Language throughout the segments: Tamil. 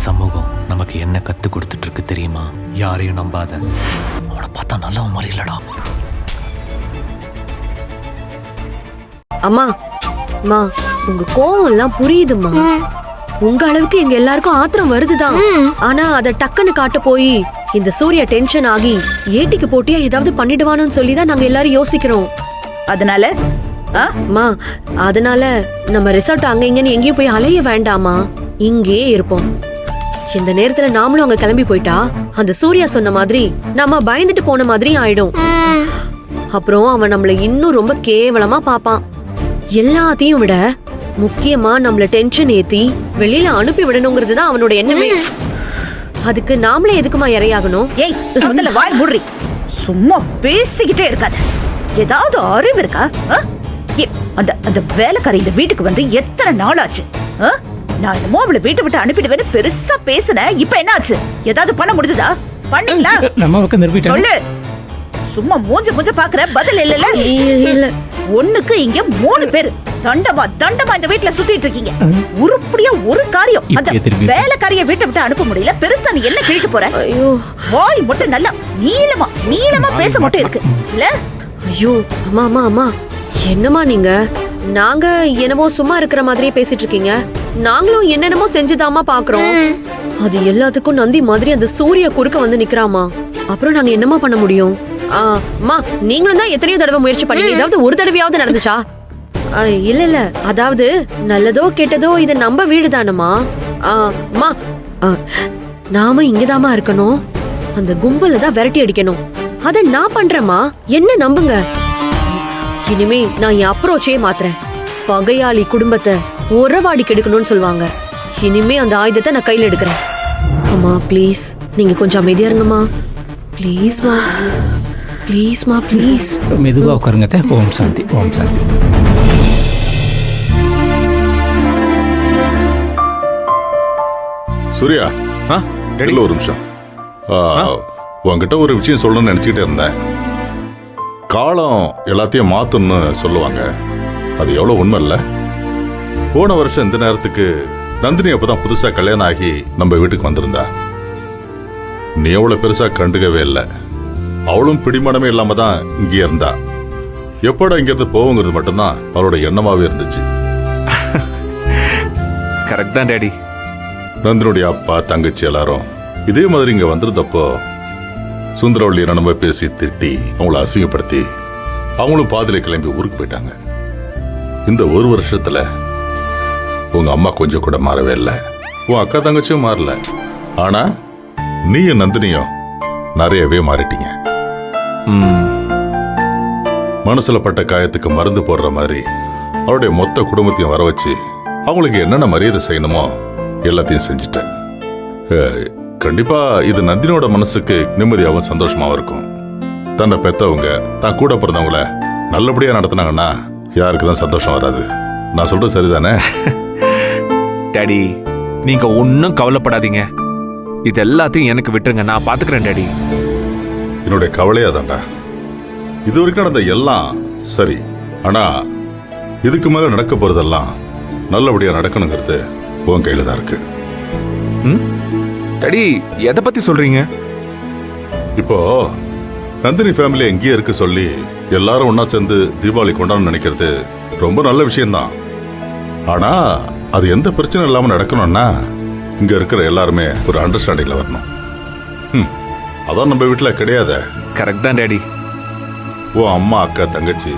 சமூகம் நமக்கு என்ன கத்து கொடுத்துட்டு இருக்கு தெரியுமா? யாரையும் நம்பாத. அவனை பார்த்தா நல்லவன் மாதிரி இல்லடா. அம்மா அம்மா, உங்க கோவம் எல்லாம் புரியுதுமா. உங்க அளவுக்கு எங்க எல்லாருக்கும் ஆத்திரம் வருதுதான். ஆனா அத டக்குன்னு காட்ட போய் இந்த சூர்யா டென்ஷன் ஆகி ஏட்டிக்கு போட்டியா ஏதாவது பண்ணிடுவானோன்னு சொல்லிதான் நாங்க எல்லாரும் யோசிக்கிறோம். அதனால அம்மா, அதனால நம்ம ரிசார்ட் அங்க இங்கன்னு எங்கேயும் போய் அலைய வேண்டாமா, இங்கேயே இருப்போம். இந்த நேரத்துல நாமளும் அங்க கிளம்பி போயிட்டா அந்த சூர்யா சொன்ன மாதிரி நம்ம பயந்துட்டு போன மாதிரி ஆயிடும். அப்புறம் அவன் நம்மள இன்னும் ரொம்ப கேவலமா பாப்பான். எல்லாத்தையும் விட முக்கியமா நம்மள டென்ஷன் ஏத்தி வெளியில அனுப்பி விடணுங்கிறது தான் அவனோட எண்ணமே. அதுக்கு நாமளே எதுக்குமா இறையாகணும்? ஏய், முதல்ல வாய் மூடுறி. சும்மா பேசிக்கிட்டே இருக்காத. ஏதாவது அறிவு இருக்கா? அந்த அந்த வேலைக்காரி இந்த வீட்டுக்கு வந்து எத்தனை நாள் ஆச்சு? நான் என்னமோ அவளை வீட்டை விட்டு அனுப்பிடுவேன்னு பெருசா பேசுனேன். இப்ப என்ன ஆச்சு? ஏதாவது பண்ண முடிஞ்சதா? பண்ணீங்களா? நம்ம பக்கம் நிரூபிட்டேன். சொல்லு. சும்மா மூஞ்ச பாக்குற, பதில் இல்லல. இல்ல, ஒண்ணுக்கு இங்க 3 பேர் தண்டமா இந்த வீட்டுல சுத்திட்டு இருக்கீங்க. உருப்படியா ஒரு காரியம் அந்த வேலைக்காரிய வீட்டை விட்டு அனுப்ப முடியல. பெருசா நீ என்ன கிழிக்க போற? ஐயோ, வாய் மட்டும் நல்லா நீளமா பேச மட்டும் இருக்கு இல்ல? ஐயோ, அம்மா அம்மா அம்மா, என்னம்மா நீங்க? நாங்க என்னமோ சும்மா இருக்கிற மாதிரியே பேசிட்டு இருக்கீங்க. நாங்களும் என்னென்னமோ செஞ்சுதாமா பாக்குறோம். அது எல்லாத்துக்கும் நந்தி மாதிரி அந்த சூரிய குறுக்க வந்து நிக்கிறாமா. அப்புறம் நாங்க என்னமா பண்ண முடியும்? அம்மா, நீங்களும் தான் எத்தனையோ தடவை முயற்சி பண்ணீங்க. ஏதாவது ஒரு தடவையாவது நடந்துச்சா? இல்ல, அதாவது நல்லதோ கெட்டதோ இது நம்ம வீடு தானம்மா. அம்மா, நாம இங்கதாமா இருக்கணும். அந்த கும்பல தான் விரட்டி அடிக்கணும். அத நான் பண்றேம்மா, என்ன நம்புங்க. இனிமே நான் என் அப்ரோச்சே மாத்துறேன். பகையாளி குடும்பத்தை உறவாடி கெடுக்கணும்னு சொல்லுவாங்க. இனிமே அந்த ஆயுதத்தை நான் கையில எடுக்கிறேன். அம்மா ப்ளீஸ், நீங்க கொஞ்சம் அமைதியா இருங்கம்மா. ப்ளீஸ்மா, ப்ளீஸ்மா, ப்ளீஸ். மெதுவா உட்காருங்க. ஓம் சாந்தி, ஓம் சாந்தி. சூர்யா, ஒரு நிமிஷம். உங்ககிட்ட ஒரு விஷயம் சொல்லணும்னு நினைச்சுக்கிட்டே இருந்தேன். காலம் எல்லாத்தையும் மாத்தும்னு சொல்லுவாங்க. அது எவ்வளவு உண்மை இல்ல? போன வருஷம் இந்த நேரத்துக்கு நந்தினி அப்பதான் புதுசா கல்யாணம் ஆகி நம்ம வீட்டுக்கு வந்திருந்தா. நீ எவ்வளவு பெருசா கண்டுக்கவே இல்லை. அவளும் பிடிமானமே இல்லாம தான் இங்கே இருந்தா. எப்படா இங்கிருந்து போவோங்கிறது மட்டும்தான் அவளோட எண்ணமாவே இருந்துச்சு. கரெக்ட் தான் டாடி. நந்தினுடைய அப்பா தங்கச்சி எல்லாரும் இதே மாதிரி இங்க வந்திருந்தப்போ சுந்தரவள்ளி நம்ம பேசி திட்டி அவங்கள அசிங்கப்படுத்தி அவங்களும் பாதியில கிளம்பி ஊருக்கு போயிட்டாங்க. இந்த ஒரு வருஷத்துல உங்க அம்மா கொஞ்சம் கூட மாறவே இல்லை. உன் அக்கா தங்கச்சியும் மாறல. ஆனா நீயும் நந்தினியும் நிறையவே மாறிட்டீங்க. மனசுல பட்ட காயத்துக்கு மருந்து போடுற மாதிரி அவருடைய மொத்த குடும்பத்தையும் வர வச்சு அவங்களுக்கு என்னென்ன மரியாதை செய்யணுமோ எல்லாத்தையும் செஞ்சுட்டேன். கண்டிப்பா இது நந்தினியோட மனசுக்கு நிம்மதியாகவும் சந்தோஷமாவும் இருக்கும். தன்னை பெத்தவங்க தான் கூட பிறந்தவங்கள நல்லபடியா நடத்தினாங்கன்னா யாருக்கு தான் சந்தோஷம் வராது? நான் சொல்றது சரிதானே? டாடி, நீங்க ஒன்னும் கவலைப்படாதீங்க. இது எல்லாத்தையும் எனக்கு விட்டுருங்க, நான் பாத்துக்கிறேன் டாடி. என்னுடைய கவலையாதான்டா. இது வரைக்கும் நடந்த எல்லாம் சரி, ஆனா இதுக்கு மேல நடக்க போறதெல்லாம் நல்லபடியா நடக்கணுங்கிறது உன் கையில தான் இருக்கு. டாடி, எதை பத்தி சொல்றீங்க? இப்போ நந்தினி ஃபேமிலி எங்கேயே இருக்கு சொல்லி எல்லாரும் ஒன்னா சேர்ந்து தீபாவளி கொண்டாட நினைக்கிறது ரொம்ப நல்ல விஷயம்தான். ஆனா அது எந்த பிரச்சனை இல்லாம நடக்கணும்னா இங்க இருக்கிற எல்லாருமே ஒரு அண்டர்ஸ்டாண்டிங்ல வரணும். அதான் நம்ம வீட்டுல கிடையாது. கரெக்ட் தான் டாடி. ஓ அம்மா அக்கா தங்கச்சி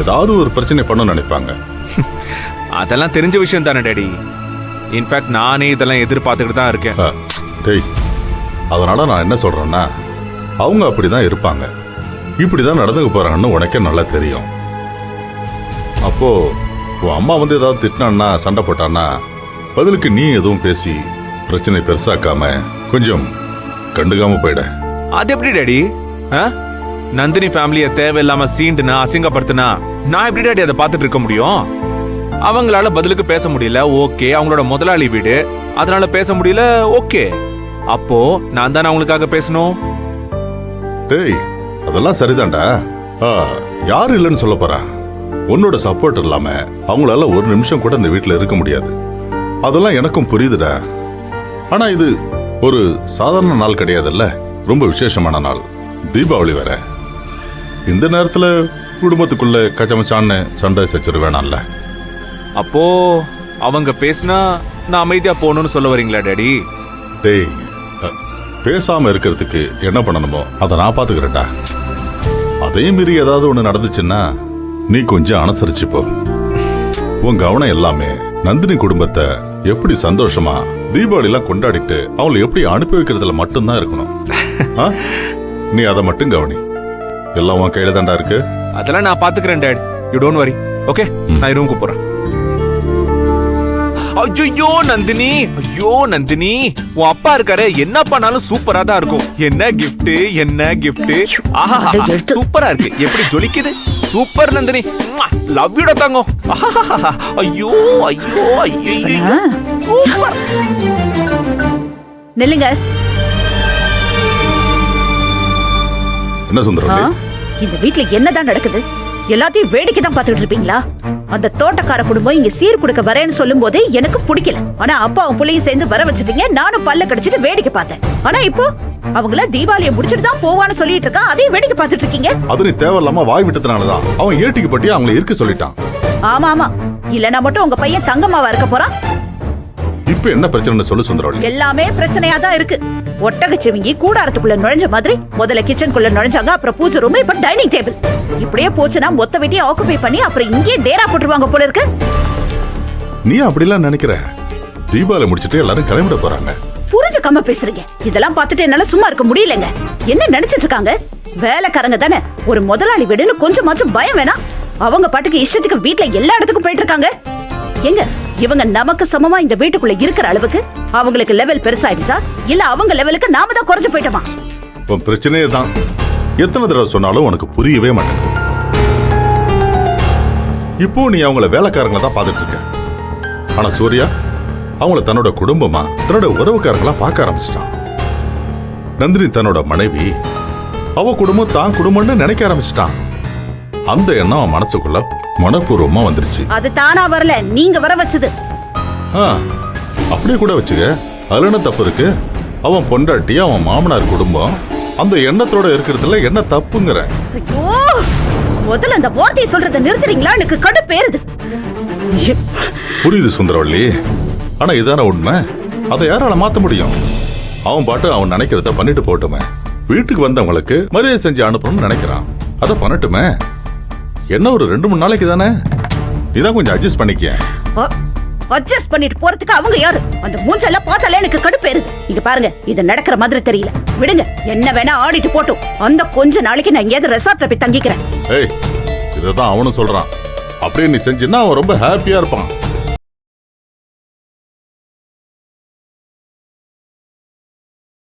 ஏதாவது ஒரு பிரச்சனை பண்ண நினைப்பாங்க. அதெல்லாம் தெரிஞ்ச விஷயம் தானே டாடி. இன்ஃபேக்ட் நானே இதெல்லாம் எதிர்பார்த்துக்கிட்டு தான் இருக்கேன். டேய், அதனால நான் என்ன சொல்றேன்னா அவங்க அப்படிதான் இருப்பாங்க, இப்படிதான் நடந்துக்க போறாங்கன்னு உனக்கே நல்லா தெரியும். அப்போ உன் அம்மா வந்து ஏதாவது திட்டினான்னா சண்டை போட்டான்னா பதிலுக்கு நீ எதுவும் பேசி பிரச்சனை பெருசாக்காம கொஞ்சம் கண்டுக்காம போயிட. அது எப்படி டாடி? நந்தினி ஃபேமிலியை தேவையில்லாம சீண்டுனா அசிங்கப்படுத்தினா நான் எப்படி டாடி அதை பார்த்துட்டு இருக்க முடியும்? அவங்களால பதிலுக்கு பேச முடியல, ஓகே. அவங்களோட முதலாளி வீடு, அதனால பேச முடியல, ஓகே. அப்போ நான் தானே அவங்களுக்காக பேசணும். டேய், அதெல்லாம் சரிதான்டா. யாரு இல்லைன்னு சொல்ல போறா? உன்னோட சப்போர்ட் இல்லாம அவங்களால ஒரு நிமிஷம் கூட இந்த வீட்டுல இருக்க முடியாது. அதெல்லாம் எனக்கும் புரியுதுடா. ஆனா இது ஒரு சாதாரண நாள் கிடையாதுல்ல, ரொம்ப விசேஷமான நாள், தீபாவளி வேற. இந்த நேரத்துல குடும்பத்துக்குள்ள கச்சமச்சான்னு சண்டை சச்சரவு வேணாம்ல. அப்போ அவங்க பேசினா நான் அமைதியா போகணும்னு சொல்ல வரீங்களா டாடி? டேய், பேசாம இருக்கிறதுக்கு என்ன பண்ணணுமோ அதை நான் பாத்துக்கிறேன்டா. அதே மீறி ஏதாவது ஒண்ணு நடந்துச்சுன்னா நீ கொஞ்சம் அனுசரிச்சு போ. உன் கவனம் எல்லாமே நந்தினி குடும்பத்தை எப்படி சந்தோஷமா தீபாவளி எல்லாம் கொண்டாடிட்டு அவங்களை எப்படி அனுப்பி வைக்கிறதுல மட்டும்தான் இருக்கணும். ஆ? நீ அதை மட்டும் கவனி. எல்லாம் உன் கையில தாண்டா இருக்கு. அதெல்லாம் நான் பாத்துக்கிறேன் dot, you don't worry. Okay, நான் ரூமுக்கு போறேன். ஐயோ நந்தினி, ஐயோ நந்தினி, உன் அப்பா இருக்காரு, என்ன பண்ணாலும் சூப்பரா தான் இருக்கும். என்ன கிஃப்ட், என்ன கிஃப்ட், ஆஹா சூப்பரா இருக்கு, எப்படி ஜொலிக்குது. சூப்பர் நந்தினி, லவ் யூ தங்கம். ஐயோ ஐயோ ஐயோ சூப்பர். நெல்லுங்க. என்ன சுந்தரம், இந்த வீட்ல என்னதான் நடக்குது? எல்லாத்தையும் வேடிக்கை தான் பார்த்துட்டு இருப்பீங்களா? அந்த தோட்டக்கார குடும்பம் இங்க சீர் கொடுக்க வரேன்னு சொல்லும் போதே எனக்கு பிடிக்கல. ஆனா அப்பாவும் புள்ளையும் சேர்ந்து வர வச்சுட்டீங்க. நானும் பல்ல கடிச்சிட்டு வேடிக்கை பார்த்தேன். ஆனா இப்போ அவங்கள தீபாவளியை முடிச்சிட்டு தான் போவான்னு சொல்லிட்டு இருக்கா, அதையும் வேடிக்கை பார்த்துட்டு இருக்கீங்க. அது நீ தேவையில்லாம வாய் விட்டதுனாலதான் அவன் ஏட்டிக்கு பட்டி அவங்களை இருக்க சொல்லிட்டான். ஆமா ஆமா, இல்லனா மட்டும் உங்க பையன் தங்கம்மாவா இருக்க போறான். இப்ப என்ன பிரச்சனை சொல்லு சுந்தரவள்ளி. எல்லாமே பிரச்சனையா தான் இருக்கு. ஒட்டகச்சிவிங்கி கூடாரத்துக்குள்ள நுழைஞ்ச மாதிரி முதல்ல கிச்சனுக்குள்ள நுழைஞ்சாங்க, அப்புறம் பூஜை ரூம், இப்ப டைனிங் டேபிள். இப்படியே போச்சுன்னா மொத்த வீட்டையும் ஆக்குபை பண்ணி அப்புறம் இங்கே டேரா போட்டுருவாங்க போல இருக்கு. நீ அப்படிலாம் நினைக்கிற? தீபாவளி முடிச்சிட்டு எல்லாரும் கிளம்பிட போறாங்க. புரிஞ்சுக்காம பேசுறீங்க. இதெல்லாம் பார்த்துட்டு என்னால சும்மா இருக்க முடியலங்க. என்ன நினைச்சிட்டு இருக்காங்க? வேலைக்காரங்க தானே, ஒரு முதலாளி வீடுன்னு கொஞ்சமாச்சும் பயம் வேணா? அவங்க பாட்டுக்கு இஷ்டத்துக்கு வீட்ல எல்லா இடத்துக்கும் போயிட்டு இருக்காங்க. எங்க இவங்க நமக்கு சமமா இந்த வீட்டுக்குள்ள இருக்கிற அளவுக்கு அவங்களுக்கு லெவல் பெருசாயிடுச்சா, இல்ல அவங்க லெவலுக்கு நாம தான் குறைஞ்சு போயிட்டோமா? உன் பிரச்சனையே தான். எத்தனை தடவை சொன்னாலும் உனக்கு புரியவே மாட்டேங்குது. இப்போ நீ அவங்கள வேலைக்காரங்கள தான் பார்த்துட்டு இருக்க. ஆனா சூர்யா அவங்கள தன்னோட குடும்பமா, தன்னோட உறவுக்காரங்களா பார்க்க ஆரம்பிச்சிட்டான். நந்தினி தன்னோட மனைவி, அவ குடும்பம் தான் குடும்பம்னு நினைக்க ஆரம்பிச்சிட்டான். அந்த எண்ணம் அவன் மனசுக்குள்ள மனப்பூர்வமா வந்துருச்சு. அது தானா வரல, நீங்க வர வச்சது. அப்படியே கூட வச்சுக்க, அதுல என்ன தப்பு இருக்கு? அவன் பொண்டாட்டி, அவன் மாமனார் குடும்பம் அந்த எண்ணத்தோட இருக்கிறதுல என்ன தப்புங்கிற? ஐயோ, முதல்ல அந்த வார்த்தையை சொல்றத நிறுத்துறீங்களா? எனக்கு கடுப்பேறுது. புரியுது சுந்தரவள்ளி, ஆனா இதான உண்மை. அதை யாரால மாத்த முடியும்? அவன் பாட்டு அவன் நினைக்கிறத பண்ணிட்டு போட்டுமே. வீட்டுக்கு வந்தவங்களுக்கு மரியாதை செஞ்சு அனுப்பணும்னு நினைக்கிறான், அதை பண்ணட்டுமே. என்ன ஒரு 2-3 நாளைக்கு தானே, இதான் கொஞ்சம் அட்ஜஸ்ட் பண்ணிக்க. அட்ஜஸ்ட் பண்ணிட்டு போறதுக்கு அவங்க யாரு? அந்த மூஞ்செல்லாம் பார்த்தாலே எனக்கு கடுப்பேறுது. இங்க பாருங்க, இது நடக்கிற மாதிரி தெரியல. விடுங்க, என்ன வேணா ஆடிட்டு போட்டும். அந்த கொஞ்ச நாளைக்கு நான் எங்கேயாவது ரெசார்ட்ல போய் தங்கிக்கிறேன். ஏய், இததான் அவனும் சொல்றான். அப்படியே நீ செஞ்சுன்னா அவன் ரொம்ப ஹாப்பியா இருப்பான்.